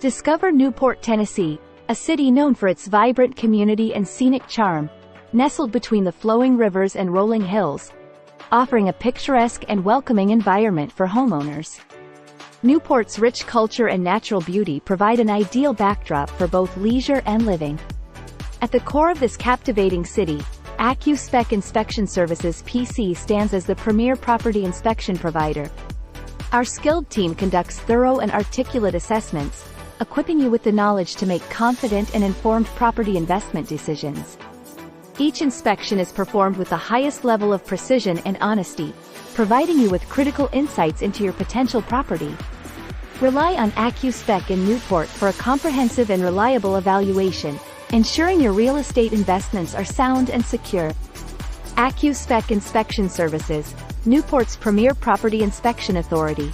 Discover Newport, Tennessee, a city known for its vibrant community and scenic charm, nestled between the flowing rivers and rolling hills, offering a picturesque and welcoming environment for homeowners. Newport's rich culture and natural beauty provide an ideal backdrop for both leisure and living. At the core of this captivating city, Accu-Spec Inspection Services PC stands as the premier property inspection provider. Our skilled team conducts thorough and articulate assessments, equipping you with the knowledge to make confident and informed property investment decisions. Each inspection is performed with the highest level of precision and honesty, providing you with critical insights into your potential property. Rely on Accu-Spec in Newport for a comprehensive and reliable evaluation, ensuring your real estate investments are sound and secure. Accu-Spec Inspection Services, Newport's premier property inspection authority.